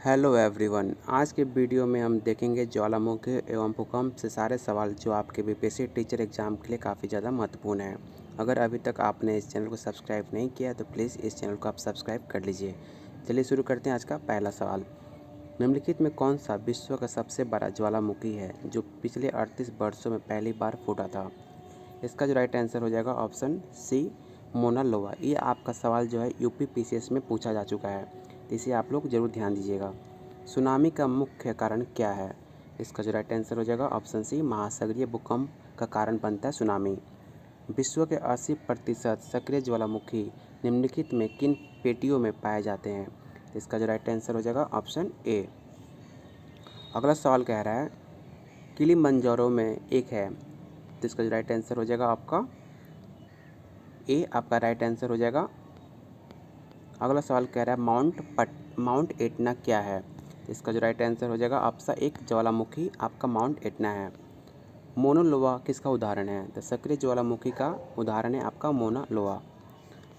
Hello everyone. आज के video में हम देखेंगे ज्वालामुखी एवं भूकंप से सारे सवाल जो आपके बीपीएससी टीचर एग्जाम के लिए काफ़ी ज़्यादा महत्वपूर्ण है। अगर अभी तक आपने इस चैनल को सब्सक्राइब नहीं किया तो प्लीज़ इस चैनल को आप सब्सक्राइब कर लीजिए। चलिए शुरू करते हैं आज का पहला सवाल। निम्नलिखित में कौन सा विश्व का सबसे बड़ा ज्वालामुखी है जो पिछले 38 वर्षों में पहली बार फूटा था? इसका जो राइट आंसर हो जाएगा ऑप्शन सी, मोना लोआ। ये आपका सवाल जो है यूपी पीसीएस में पूछा जा चुका है, तो इसे आप लोग जरूर ध्यान दीजिएगा। सुनामी का मुख्य कारण क्या है? इसका जो राइट आंसर हो जाएगा ऑप्शन सी, महासागरीय भूकंप का कारण बनता है सुनामी। विश्व के 80% सक्रिय ज्वालामुखी निम्नलिखित में किन पेटियों में पाए जाते हैं? इसका जो राइट आंसर हो जाएगा ऑप्शन ए। अगला सवाल कह रहा है किलिमंजारो में एक है, तो इसका जो राइट आंसर हो जाएगा आपका ए, आपका राइट आंसर हो जाएगा। अगला सवाल कह रहा है माउंट एटना क्या है? इसका जो राइट आंसर हो जाएगा आपका एक ज्वालामुखी आपका माउंट एटना है। मोना लोआ किसका उदाहरण है? तो सक्रिय ज्वालामुखी का उदाहरण है आपका मोना लोआ।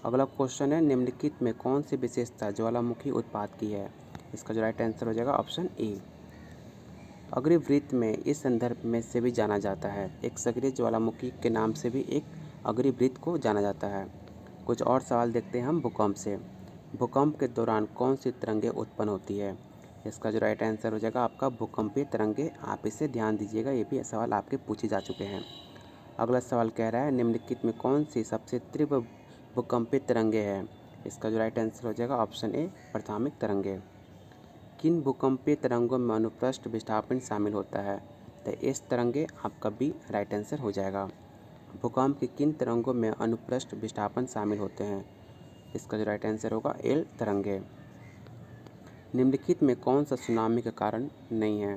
अगला क्वेश्चन है निम्नलिखित में कौन सी विशेषता ज्वालामुखी उत्पाद की है? इसका जो राइट आंसर हो जाएगा ऑप्शन ए। अग्निवृत्त में इस संदर्भ में से भी जाना जाता है, एक सक्रिय ज्वालामुखी के नाम से भी एक अग्निवृत्त को जाना जाता है। कुछ और सवाल देखते हैं हम भूकंप से। भूकंप के दौरान कौन सी तरंगें उत्पन्न होती है? इसका जो राइट आंसर हो जाएगा आपका भूकंपीय तरंगें। आप इसे ध्यान दीजिएगा, ये भी सवाल आपके पूछे जा चुके हैं। अगला सवाल कह रहा है निम्नलिखित में कौन सी सबसे तीव्र भूकंपीय तरंगें हैं? इसका जो राइट आंसर हो जाएगा ऑप्शन ए, प्राथमिक तरंगें। किन भूकंपीय तरंगों में अनुप्रस्थ विस्थापन शामिल होता है? तो इस तरंगे आपका बी राइट आंसर हो जाएगा। भूकंप की किन तरंगों में अनुप्रस्थ विस्थापन शामिल होते हैं? इसका जो राइट आंसर होगा एल तरंगे। निम्नलिखित में कौन सा सुनामी का कारण नहीं है?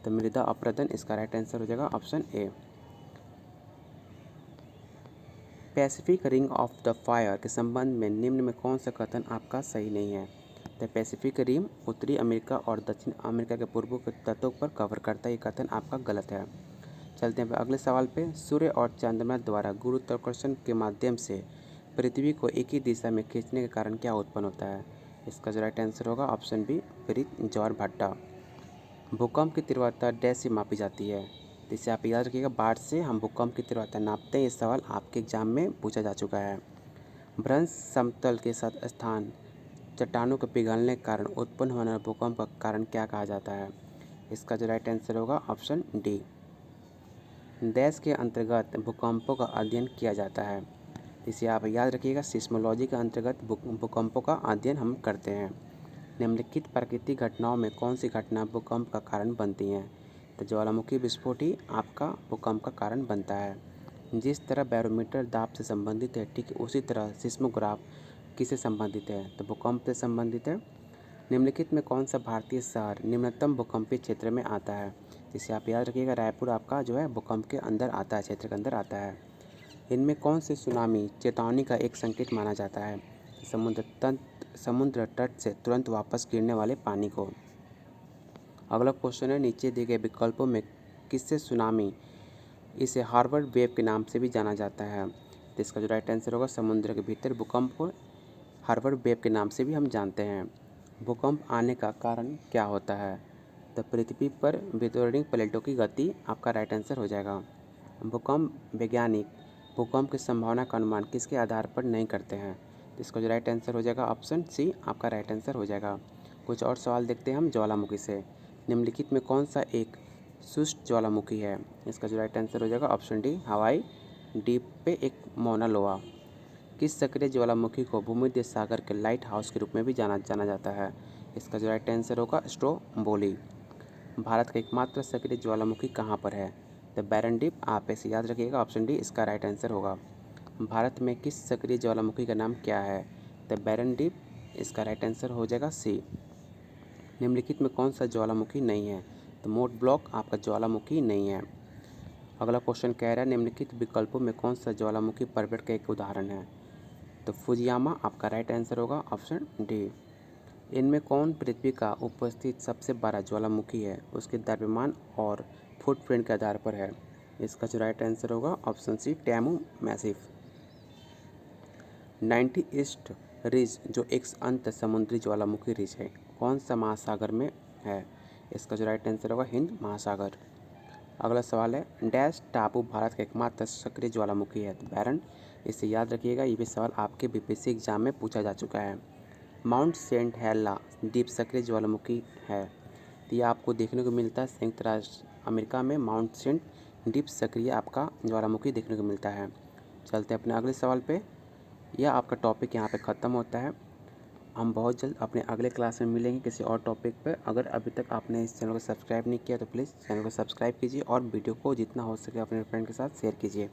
तो मृदा अपरदन, इसका राइट आंसर हो जाएगा option A. Pacific ring of the fire के संबंध में निम्न में कौन सा कथन आपका सही नहीं है? तो पैसिफिक रिम उत्तरी अमेरिका और दक्षिण अमेरिका के पूर्व के तटों पर कवर करता है, ये कथन आपका गलत है। चलते हैं अगले सवाल पे। सूर्य और चंद्रमा द्वारा गुरुत्वाकर्षण के माध्यम से पृथ्वी को एक ही दिशा में खींचने के कारण क्या उत्पन्न होता है? इसका जो राइट आंसर होगा ऑप्शन बी, विपरीत ज्वारभाटा। भूकंप की तीव्रता डैश से मापी जाती है, तो इसे आप याद रखिएगा, वाट से हम भूकंप की तीव्रता नापते हैं। ये सवाल आपके एग्जाम में पूछा जा चुका है। भ्रंश समतल के साथ स्थान चट्टानों के पिघलने के कारण उत्पन्न होने वाले भूकंप का कारण क्या कहा जाता है? इसका जो राइट आंसर होगा ऑप्शन डी। देश के अंतर्गत भूकंपों का अध्ययन किया जाता है, इसे आप याद रखिएगा, सिस्मोलॉजी के अंतर्गत भूकंपों का अध्ययन हम करते हैं। निम्नलिखित प्राकृतिक घटनाओं में कौन सी घटना भूकंप का कारण बनती हैं? तो ज्वालामुखी विस्फोट ही आपका भूकंप का कारण बनता है। जिस तरह बैरोमीटर दाब से संबंधित है, ठीक उसी तरह सिस्मोग्राफ किससे संबंधित है? तो भूकंप से संबंधित है। निम्नलिखित में कौन सा भारतीय शहर निम्नतम भूकंपीय क्षेत्र में आता है? जिसे आप याद रखिएगा, रायपुर आपका जो है भूकंप के अंदर आता है, क्षेत्र के अंदर आता है। इनमें कौन से सुनामी चेतावनी का एक संकेत माना जाता है? समुद्र तट से तुरंत वापस गिरने वाले पानी को। अगला क्वेश्चन है नीचे दिए गए विकल्पों में किससे सुनामी इसे हार्वर्ड वेव के नाम से भी जाना जाता है? तो इसका जो राइट आंसर होगा समुद्र के भीतर भूकंप को हार्वर्ड वेव के नाम से भी हम जानते हैं। भूकंप आने का कारण क्या होता है? तो पृथ्वी पर वितरणिक प्लेटों की गति आपका राइट आंसर हो जाएगा। भूकंप वैज्ञानिक भूकंप की संभावना का अनुमान किसके आधार पर नहीं करते हैं? तो इसका जो राइट आंसर हो जाएगा ऑप्शन सी, आपका राइट आंसर हो जाएगा। कुछ और सवाल देखते हैं हम ज्वालामुखी से। निम्नलिखित में कौन सा एक शुष्क ज्वालामुखी है? इसका जो राइट आंसर हो जाएगा ऑप्शन डी, हवाई द्वीप पे एक मौना लोआ। किस सक्रिय ज्वालामुखी को भूमध्य सागर के लाइट हाउस के रूप में भी जाना जाता है? इसका जो राइट आंसर होगा स्ट्रोम्बोली। भारत का एकमात्र सक्रिय ज्वालामुखी कहाँ पर है? द बैरन डीप, आप इसे याद रखिएगा, ऑप्शन डी इसका राइट आंसर होगा। भारत में किस सक्रिय ज्वालामुखी का नाम क्या है? द बैरन डीप, इसका राइट आंसर हो जाएगा सी। निम्नलिखित में कौन सा ज्वालामुखी नहीं है? तो मोट ब्लॉक आपका ज्वालामुखी नहीं है। अगला क्वेश्चन कह रहा है निम्नलिखित विकल्पों में कौन सा ज्वालामुखी पर्वत का एक उदाहरण है? तो फुजियामा आपका राइट आंसर होगा ऑप्शन डी। इनमें कौन पृथ्वी का उपस्थित सबसे बड़ा ज्वालामुखी है? उसके द्रव्यमान और फुटप्रिंट के आधार पर है। इसका जो राइट आंसर होगा option C, Tamu massif. 90 east ridge जो एक अंत समुद्री ज्वालामुखी रिज है, कौन सा महासागर में है? इसका जो राइट आंसर होगा हिंद महासागर। अगला सवाल है, डैश टापू भारत का एकमात्र सक्रिय ज्वालामुखी है? तो बैरन। इसे याद रखिएगा, ये भी सवाल आपके बीपीएससी एग्जाम में पूछा जा चुका है। माउंट सेंट हेलेना द्वीप सक्रिय ज्वालामुखी है? तो यह आपको देखने को मिलता है संयुक्त राष्ट्र अमेरिका में माउंट सेंट द्वीप सक्रिय आपका ज्वालामुखी देखने को मिलता है। चलते हैं अपने अगले सवाल पे। यह आपका टॉपिक यहाँ पे ख़त्म होता है। हम बहुत जल्द अपने अगले क्लास में मिलेंगे किसी और टॉपिक पर। अगर अभी तक आपने इस चैनल को सब्सक्राइब नहीं किया तो प्लीज़ चैनल को सब्सक्राइब कीजिए और वीडियो को जितना हो सके अपने फ्रेंड के साथ शेयर कीजिए।